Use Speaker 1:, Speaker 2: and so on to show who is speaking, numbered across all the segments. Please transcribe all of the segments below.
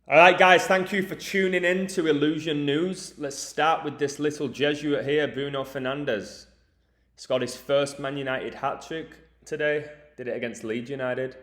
Speaker 1: All right, guys, thank you for tuning in to Illusion News. Let's start with this little Jesuit here, Bruno Fernandez. He's got his first Man United hat-trick today, did it against Leeds United,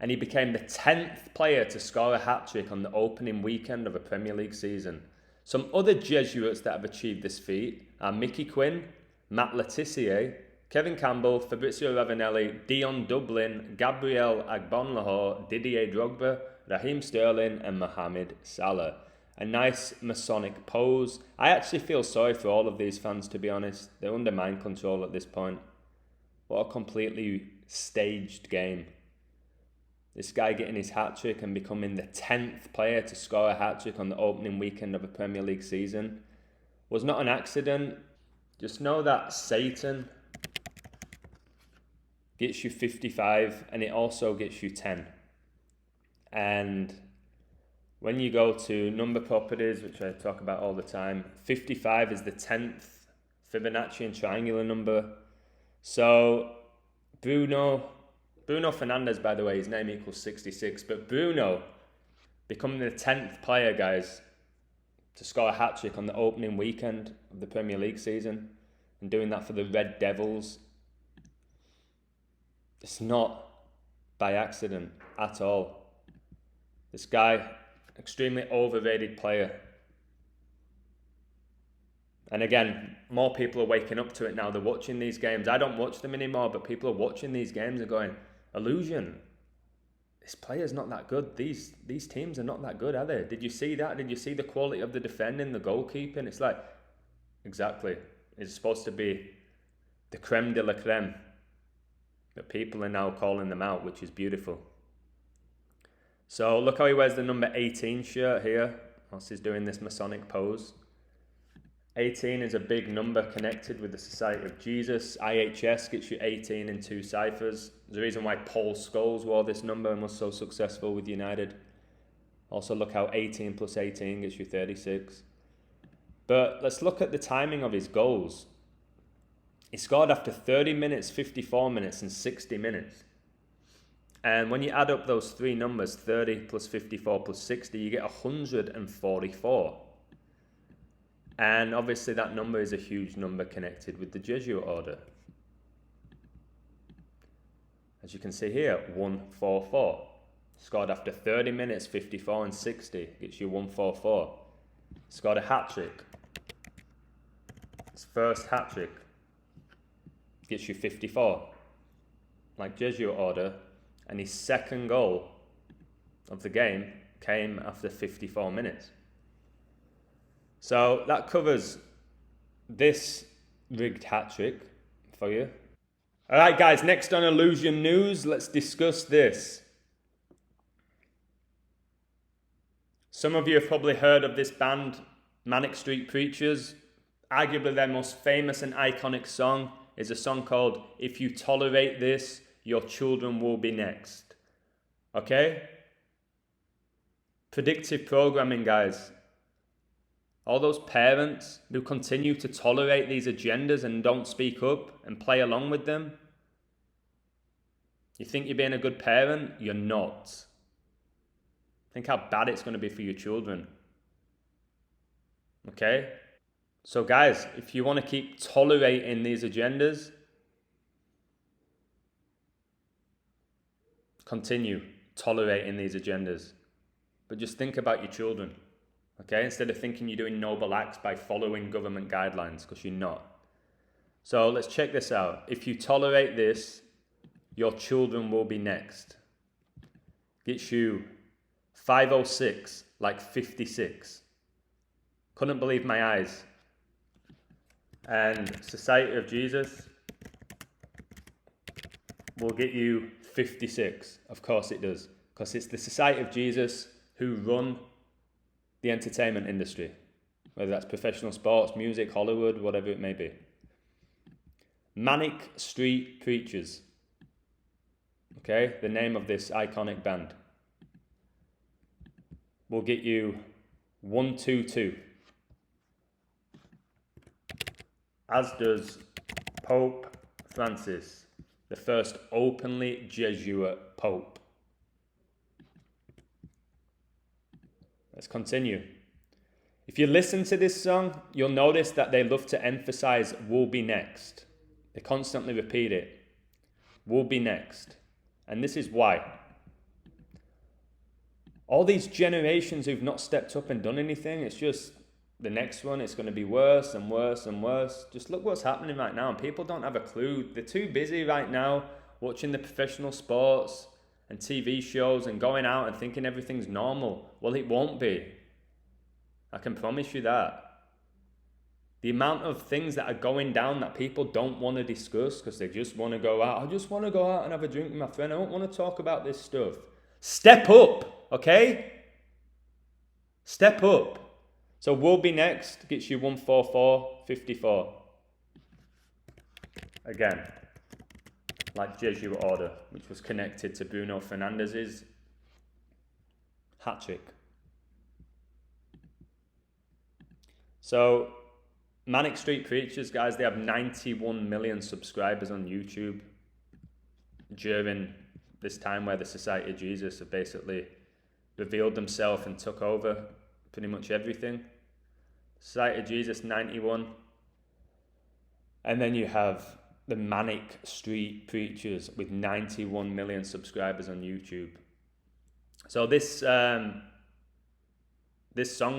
Speaker 1: and he became the 10th player to score a hat-trick on the opening weekend of a Premier League season. Some other Jesuits that have achieved this feat are Mickey Quinn, Matt Letizia, Kevin Campbell, Fabrizio Ravanelli, Dion Dublin, Gabriel Agbonlahor, Didier Drogba, Raheem Sterling and Mohamed Salah. A nice Masonic pose. I actually feel sorry for all of these fans, to be honest. They're under mind control at this point. What a completely staged game. This guy getting his hat-trick and becoming the 10th player to score a hat-trick on the opening weekend of a Premier League season was not an accident. Just know that Satan gets you 55 and it also gets you 10. And when you go to number properties, which I talk about all the time, 55 is the 10th Fibonacci and triangular number. So Bruno Fernandez, by the way, his name equals 66. But Bruno becoming the 10th player, guys, to score a hat-trick on the opening weekend of the Premier League season and doing that for the Red Devils. It's not by accident at all. This guy, extremely overrated player. And again, more people are waking up to it now. They're watching these games. I don't watch them anymore, but people are watching these games and going, Illusion, this player's not that good. These teams are not that good, are they? Did you see that? Did you see the quality of the defending, the goalkeeping? It's like, exactly. It's supposed to be the creme de la creme. But people are now calling them out, which is beautiful. So look how he wears the number 18 shirt here whilst he's doing this Masonic pose. 18 is a big number connected with the Society of Jesus. IHS gets you 18 in 2 ciphers. There's a reason why Paul Scholes wore this number and was so successful with United. Also look how 18 plus 18 gets you 36. But let's look at the timing of his goals. He scored after 30 minutes, 54 minutes and 60 minutes. And when you add up those 3 numbers, 30 plus 54 plus 60, you get 144. And obviously that number is a huge number connected with the Jesuit order. As you can see here, 144. Scored after 30 minutes, 54 and 60, gets you 144. Scored a hat-trick. His first hat-trick gets you 54. Like Jesuit order. And his second goal of the game came after 54 minutes. So that covers this rigged hat-trick for you. All right, guys, next on Illusion News, let's discuss this. Some of you have probably heard of this band, Manic Street Preachers. Arguably their most famous and iconic song is a song called If You Tolerate This, Your Children Will Be Next. Okay? Predictive programming, guys. All those parents who continue to tolerate these agendas and don't speak up and play along with them. You think you're being a good parent? You're not. Think how bad it's going to be for your children. Okay? So guys, if you want to keep tolerating these agendas, continue tolerating these agendas. But just think about your children. Okay? Instead of thinking you're doing noble acts by following government guidelines, because you're not. So let's check this out. If you tolerate this, your children will be next. Gets you 506, like 56. Couldn't believe my eyes. And Society of Jesus will get you 56. Of course it does. Because it's the Society of Jesus who run the entertainment industry. Whether that's professional sports, music, Hollywood, whatever it may be. Manic Street Preachers. Okay, the name of this iconic band. Will get you 122. As does Pope Francis, the first openly Jesuit Pope. Let's continue. If you listen to this song, you'll notice that they love to emphasize "we'll be next." They constantly repeat it. We'll be next. And this is why. All these generations who've not stepped up and done anything, it's just the next one, it's going to be worse and worse and worse. Just look what's happening right now, and people don't have a clue. They're too busy right now watching the professional sports and TV shows and going out and thinking everything's normal. Well, it won't be. I can promise you that. The amount of things that are going down that people don't want to discuss because they just want to go out. I just want to go out and have a drink with my friend. I don't want to talk about this stuff. Step up, okay? Step up. So we'll be next. Gets you 144.54. Again, like Jesuit order, which was connected to Bruno Fernandez's hat trick. So Manic Street Preachers, guys, they have 91 million subscribers on YouTube during this time where the Society of Jesus have basically revealed themselves and took over pretty much everything. Society of Jesus, 91. And then you have the Manic Street Preachers with 91 million subscribers on YouTube. So this song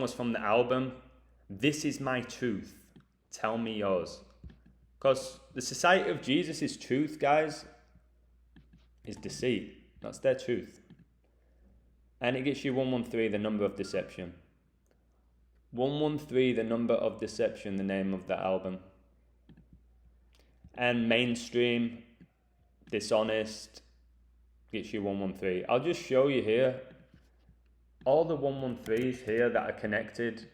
Speaker 1: was from the album This Is My Truth, Tell Me Yours. Because the Society of Jesus' truth, guys, is deceit. That's their truth. And it gets you 113, the number of deception. 113, the number of deception, the name of the album. And mainstream, dishonest, gets you 113. I'll just show you here all the 113s here that are connected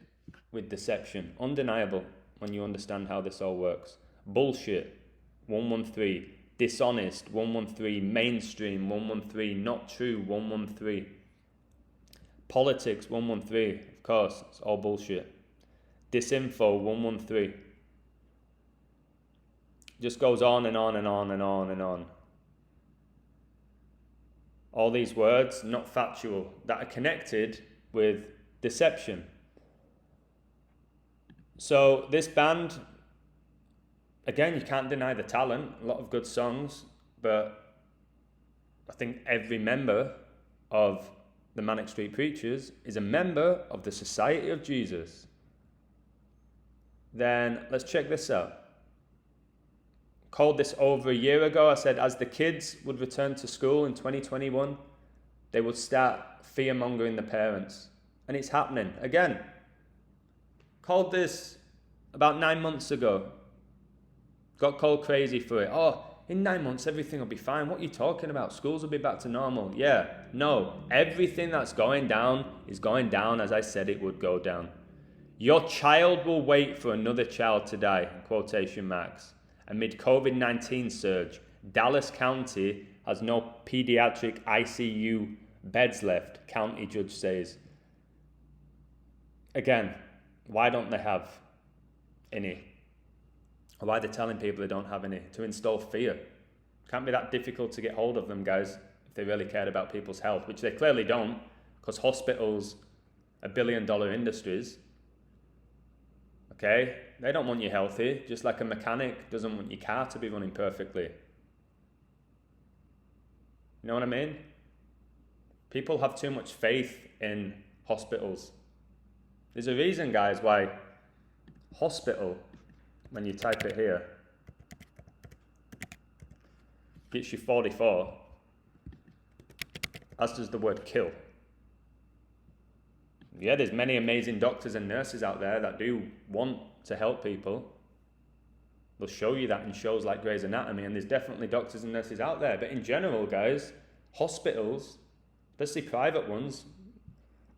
Speaker 1: with deception. Undeniable when you understand how this all works. Bullshit, 113. Dishonest, 113. Mainstream, 113. Not true, 113. Politics, 113. Of course, it's all bullshit. Disinfo, 113. Just goes on and on and on and on and on. All these words, not factual, that are connected with deception. So this band, again, you can't deny the talent, a lot of good songs, but I think every member of the Manic Street Preachers is a member of the Society of Jesus. Then let's check this out. Called this over a year ago. I said as the kids would return to school in 2021, they would start fear-mongering the parents. And it's happening. Again, called this about 9 months ago. Got called crazy for it. Oh, in 9 months everything will be fine. What are you talking about? Schools will be back to normal. Yeah, no. Everything that's going down is going down as I said it would go down. Your child will wait for another child to die, quotation marks. Amid COVID-19 surge, Dallas County has no pediatric ICU beds left, county judge says. Again, why don't they have any? Or why are they telling people they don't have any? To install fear. Can't be that difficult to get hold of them, guys, if they really cared about people's health, which they clearly don't, because hospitals are billion-dollar industries. Okay? They don't want you healthy, just like a mechanic doesn't want your car to be running perfectly. You know what I mean? People have too much faith in hospitals. There's a reason, guys, why hospital, when you type it here, gets you 44, as does the word kill. Yeah, there's many amazing doctors and nurses out there that do want to help people. They'll show you that in shows like Grey's Anatomy, and there's definitely doctors and nurses out there. But in general, guys, hospitals, especially private ones,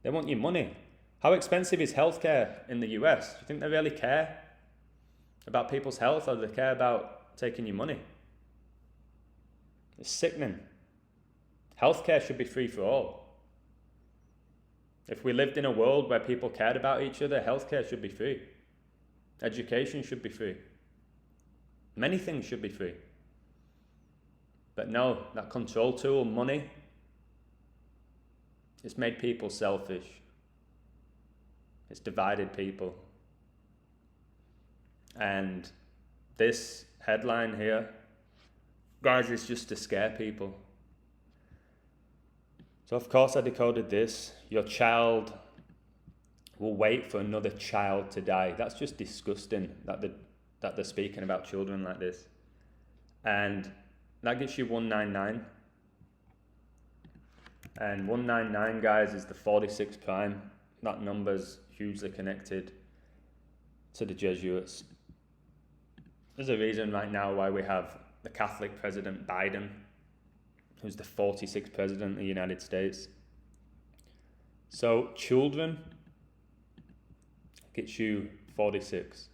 Speaker 1: they want your money. How expensive is healthcare in the US? Do you think they really care about people's health, or do they care about taking your money? It's sickening. Healthcare should be free for all. If we lived in a world where people cared about each other, healthcare should be free. Education should be free. Many things should be free. But no, that control tool, money, it's made people selfish. It's divided people. And this headline here, guys, is just to scare people. So of course I decoded this. Your child will wait for another child to die. That's just disgusting that they're speaking about children like this. And that gets you 199. And 199, guys, is the 46 prime. That number's hugely connected to the Jesuits. There's a reason right now why we have the Catholic President Biden, who's the 46th president of the United States. So children gets you 46.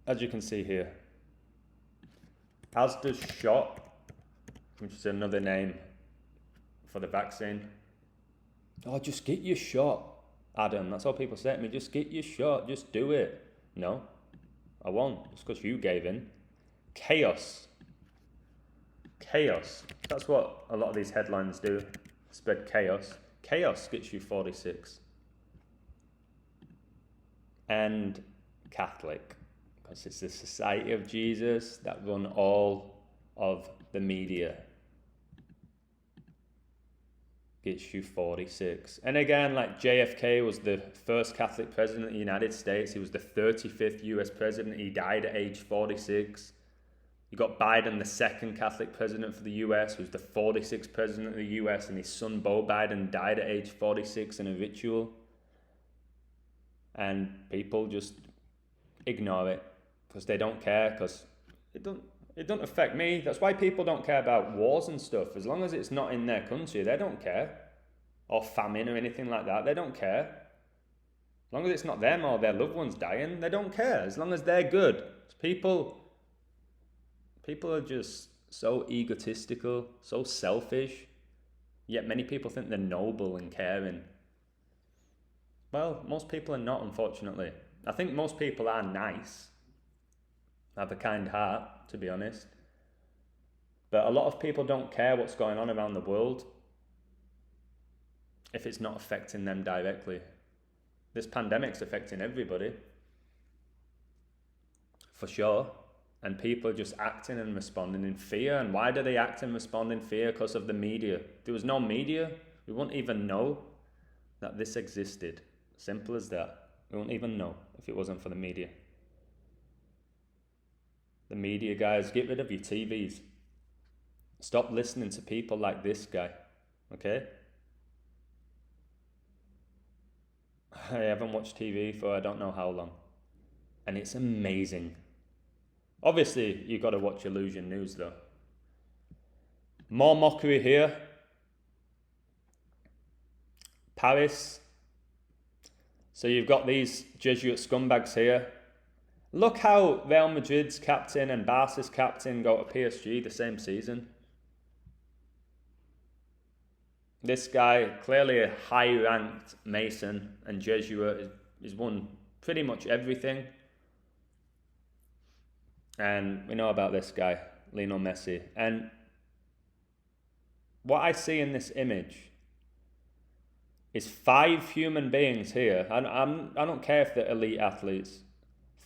Speaker 1: As you can see here. As does shot, which is another name for the vaccine. Oh, just get your shot, Adam. That's all people say to me. Just get your shot. Just do it. No, I won't. Just because you gave in. Chaos. Chaos. That's what a lot of these headlines do. Spread chaos. Chaos gets you 46. And Catholic. Because it's the Society of Jesus that run all of the media. Gets you 46. And again, like JFK was the first Catholic president of the United States. He was the 35th US president. He died at age 46. You got Biden, the second Catholic president for the US, who's the 46th president of the US, and his son Beau Biden died at age 46 in a ritual. And people just ignore it because they don't care, because it don't affect me. That's why people don't care about wars and stuff. As long as it's not in their country, they don't care. Or famine or anything like that, they don't care. As long as it's not them or their loved ones dying, they don't care. As long as they're good. People are just so egotistical, so selfish. Yet many people think they're noble and caring. Well, most people are not, unfortunately. I think most people are nice, have a kind heart, to be honest. But a lot of people don't care what's going on around the world if it's not affecting them directly. This pandemic's affecting everybody, for sure. And people are just acting and responding in fear. And why do they act and respond in fear? Because of the media. If there was no media, we wouldn't even know that this existed. Simple as that. We wouldn't even know if it wasn't for the media. The media, guys, get rid of your TVs. Stop listening to people like this guy, okay? I haven't watched TV for I don't know how long. And it's amazing. Obviously, you've got to watch Illusion News, though. More mockery here. Paris. So you've got these Jesuit scumbags here. Look how Real Madrid's captain and Barca's captain go to PSG the same season. This guy, clearly a high-ranked Mason and Jesuit, has won pretty much everything. And we know about this guy, Lionel Messi. And what I see in this image is 5 human beings here. I don't care if they're elite athletes.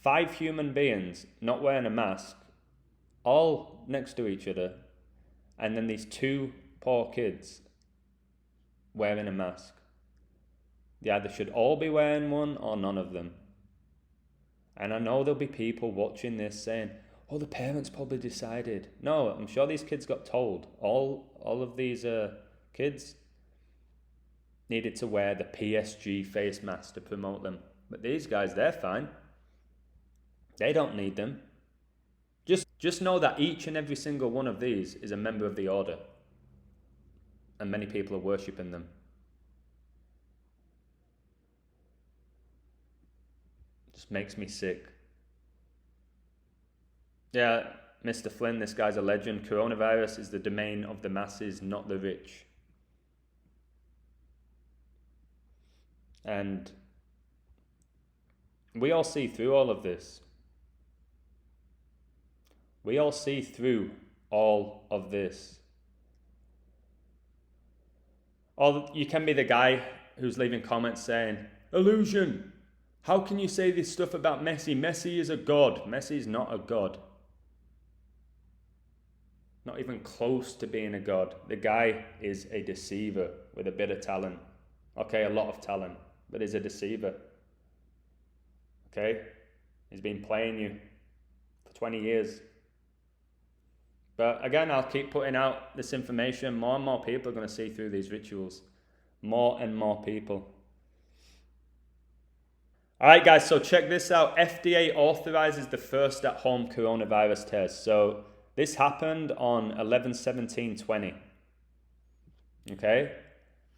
Speaker 1: 5 human beings not wearing a mask, all next to each other. And then these 2 poor kids wearing a mask. They either should all be wearing one or none of them. And I know there'll be people watching this saying, oh, the parents probably decided. No, I'm sure these kids got told. All of these kids needed to wear the PSG face mask to promote them. But these guys, they're fine. They don't need them. Just know that each and every single one of these is a member of the order. And many people are worshipping them. Just makes me sick. Yeah, Mr. Flynn, this guy's a legend. Coronavirus is the domain of the masses, not the rich. And we all see through all of this. We all see through all of this. Or you can be the guy who's leaving comments saying, illusion. How can you say this stuff about Messi? Messi is a god. Messi is not a god. Not even close to being a god. The guy is a deceiver with a bit of talent. Okay, a lot of talent, but he's a deceiver. Okay? He's been playing you for 20 years. But again, I'll keep putting out this information. More and more people are going to see through these rituals. More and more people. Alright guys, so check this out. FDA authorizes the first at-home coronavirus test. So this happened on 11/17/20. Okay?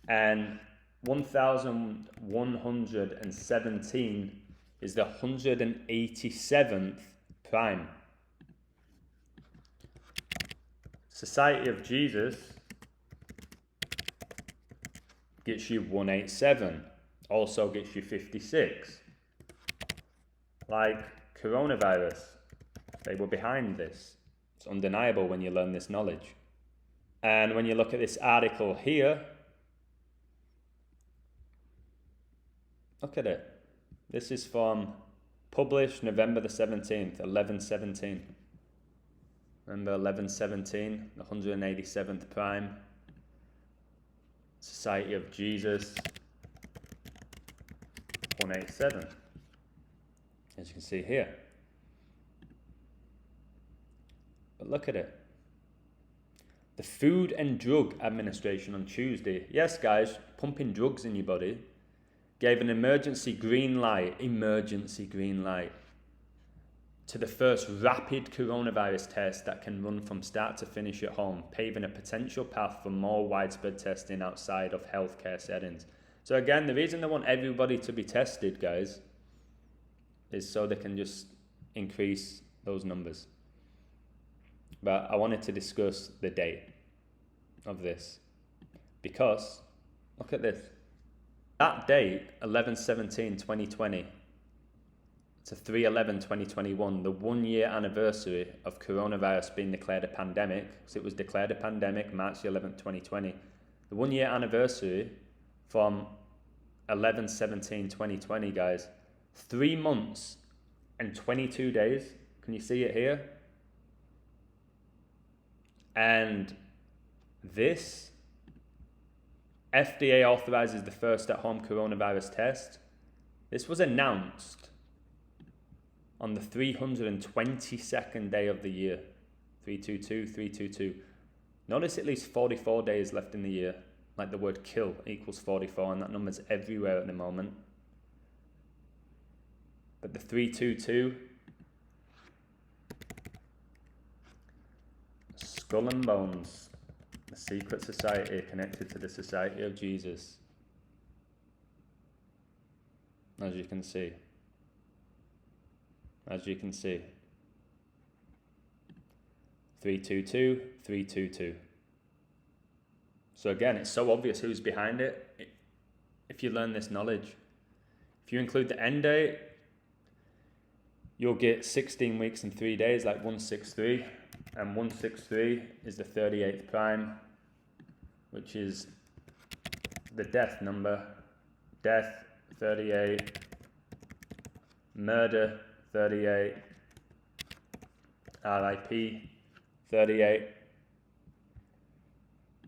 Speaker 1: And 1,117 is the 187th prime. Society of Jesus gets you 187. Also gets you 56. Like coronavirus, they were behind this. It's undeniable when you learn this knowledge. And when you look at this article here, look at it. This is from published November the 17th, 11/17. Remember 11/17, the 187th prime. Society of Jesus, 187. As you can see here. But look at it. The Food and Drug Administration on Tuesday, yes guys, pumping drugs in your body, gave an emergency green light to the first rapid coronavirus test that can run from start to finish at home, paving a potential path for more widespread testing outside of healthcare settings. So again, the reason they want everybody to be tested, guys, is so they can just increase those numbers. But I wanted to discuss the date of this because, look at this. That date, 11/17/2020 to 3/11/2021, the 1 year anniversary of coronavirus being declared a pandemic, because it was declared a pandemic March 11th, 2020. The 1 year anniversary from 11/17/2020, guys. 3 months and 22 days. Can you see it here? And this, FDA authorizes the first at-home coronavirus test. This was announced on the 322nd day of the year. 322. Notice at least 44 days left in the year. Like the word kill equals 44, and that number's everywhere at the moment. But the 322, Skull and Bones, the secret society connected to the Society of Jesus. As you can see. 322. So again, it's so obvious who's behind it if you learn this knowledge. If you include the end date, you'll get 16 weeks and 3 days, like 163. And 163 is the 38th prime, which is the death number. Death, 38. Murder, 38. RIP, 38.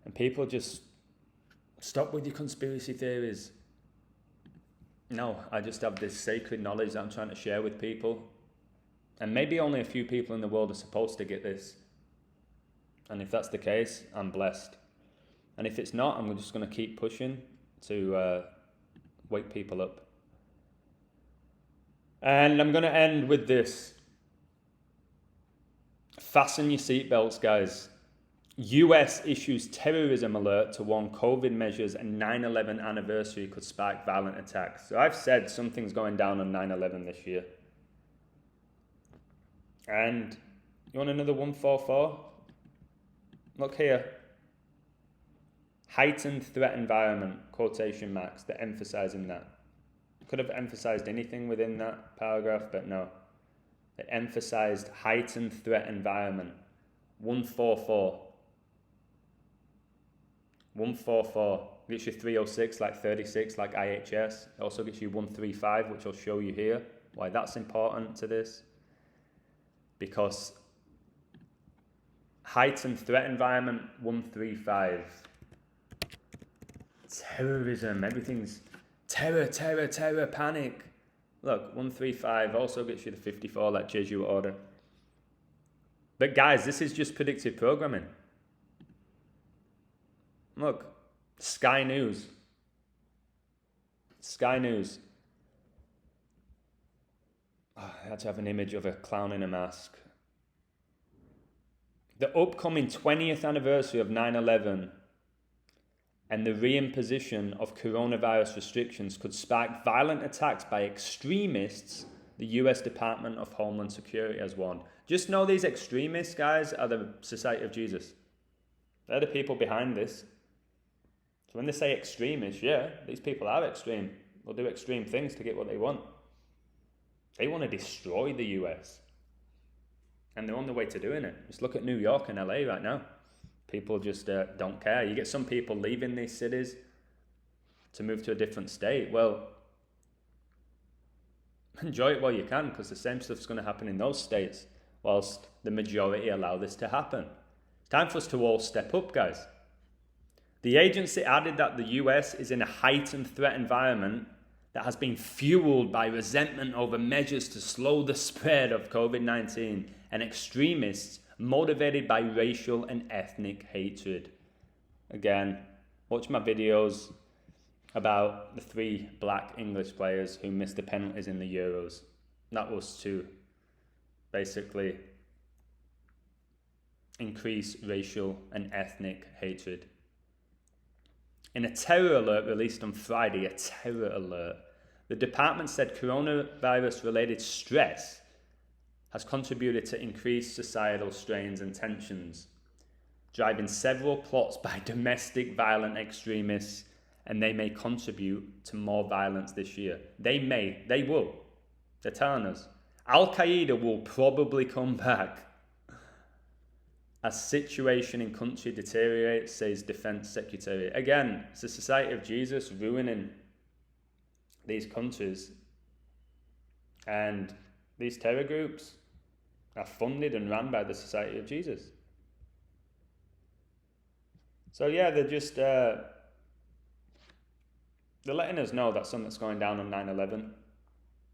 Speaker 1: And people just stop with your conspiracy theories. No, I just have this sacred knowledge that I'm trying to share with people. And maybe only a few people in the world are supposed to get this. And if that's the case, I'm blessed. And if it's not, I'm just going to keep pushing to wake people up. And I'm going to end with this. Fasten your seatbelts, guys. US issues terrorism alert to warn COVID measures and 9/11 anniversary could spark violent attacks. So I've said something's going down on 9/11 this year. And you want another 144? Look here. Heightened threat environment, quotation marks, they're emphasizing that. Could have emphasized anything within that paragraph, but no. They emphasized heightened threat environment. 144. 144. It gets you 306 like 36 like IHS. It also gets you 135, which I'll show you here. Why that's important to this. Because heightened threat environment, 135. Terrorism, everything's terror, panic. Look, 135 also gets you the 54 like Jesuit order. But guys, this is just predictive programming. Look, Sky News. Oh, I had to have an image of a clown in a mask. The upcoming 20th anniversary of 9/11 and the reimposition of coronavirus restrictions could spark violent attacks by extremists, the US Department of Homeland Security has warned. Just know these extremists, guys, are the Society of Jesus. They're the people behind this. So when they say extremists, yeah, these people are extreme. They'll do extreme things to get what they want. They want to destroy the US. And they're on the way to doing it. Just look at New York and LA right now. People just don't care. You get some people leaving these cities to move to a different state. Well, enjoy it while you can, because the same stuff's going to happen in those states whilst the majority allow this to happen. It's time for us to all step up, guys. The agency added that the US is in a heightened threat environment that has been fueled by resentment over measures to slow the spread of COVID-19 and extremists motivated by racial and ethnic hatred. Again, watch my videos about the 3 black English players who missed the penalties in the Euros. That was to basically increase racial and ethnic hatred. In a terror alert released on Friday, the department said coronavirus-related stress has contributed to increased societal strains and tensions, driving several plots by domestic violent extremists, and they may contribute to more violence this year. They will. They're telling us. Al-Qaeda will probably come back as situation in country deteriorates, says Defense Secretary. Again, it's the Society of Jesus ruining these countries, and these terror groups are funded and run by the Society of Jesus. So yeah, they're just they're letting us know that something's going down on 9/11,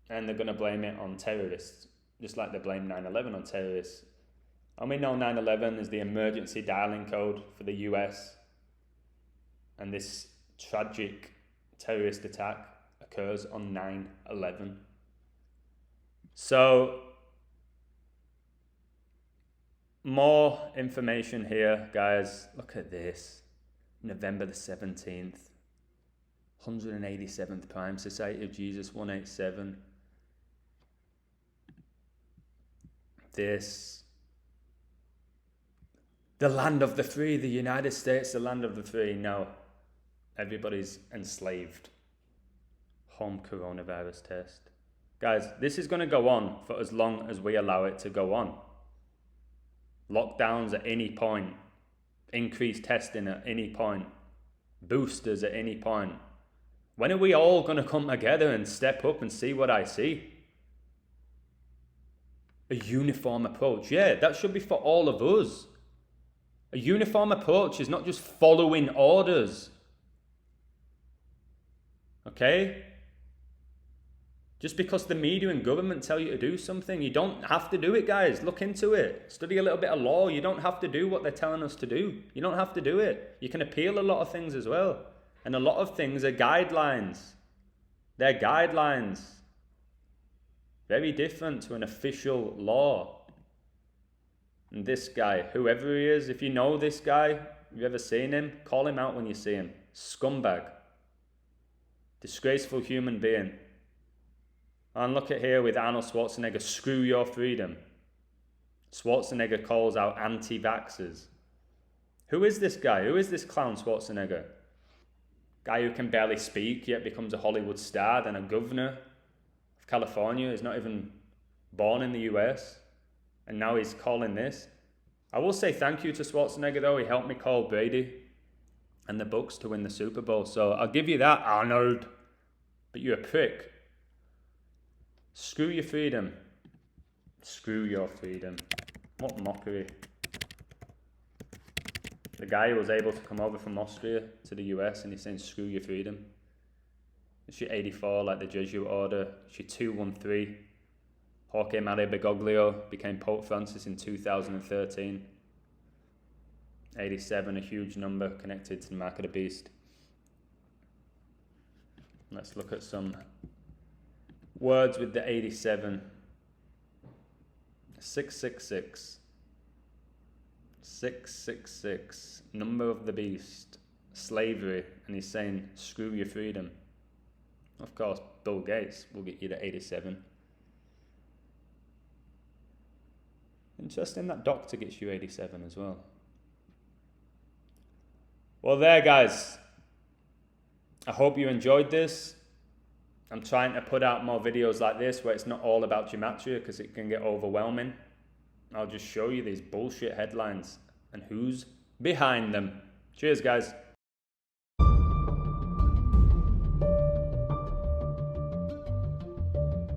Speaker 1: and they're going to blame it on terrorists, just like they blame 9/11 on terrorists. And we know 9/11 is the emergency dialing code for the US, and this tragic terrorist attack occurs on 9/11. So, more information here, guys. Look at this. November the 17th. 187th Prime, Society of Jesus, 187. This. The land of the free, the United States, the land of the free. No, everybody's enslaved. Home coronavirus test. Guys, this is going to go on for as long as we allow it to go on. Lockdowns at any point. Increased testing at any point. Boosters at any point. When are we all going to come together and step up and see what I see? A uniform approach. Yeah, that should be for all of us. A uniform approach is not just following orders. Okay? Just because the media and government tell you to do something, you don't have to do it, guys. Look into it. Study a little bit of law. You don't have to do what they're telling us to do. You don't have to do it. You can appeal a lot of things as well. And a lot of things are guidelines. They're guidelines. Very different to an official law. And this guy, whoever he is, if you know this guy, you've ever seen him, call him out when you see him. Scumbag. Disgraceful human being. And look at here with Arnold Schwarzenegger, screw your freedom. Schwarzenegger calls out anti-vaxxers. Who is this guy? Who is this clown Schwarzenegger? Guy who can barely speak, yet becomes a Hollywood star, then a governor of California. He's not even born in the US. And now he's calling this. I will say thank you to Schwarzenegger though. He helped me call Brady. and the Bucks to win the Super Bowl. So I'll give you that, Arnold. But you're a prick. Screw your freedom. Screw your freedom. What mockery. The guy who was able to come over from Austria to the US and he's saying screw your freedom. Issue 84, like the Jesuit order. Issue 213. Jorge Maria Bergoglio became Pope Francis in 2013. 87, a huge number connected to the mark of the beast. Let's look at some words with the 87. 666. 666. Number of the beast. Slavery. And he's saying, screw your freedom. Of course, Bill Gates will get you to 87. Interesting that doctor gets you 87 as well. Well, there, guys. I hope you enjoyed this. I'm trying to put out more videos like this where it's not all about gematria because it can get overwhelming. I'll just show you these bullshit headlines and who's behind them. Cheers, guys.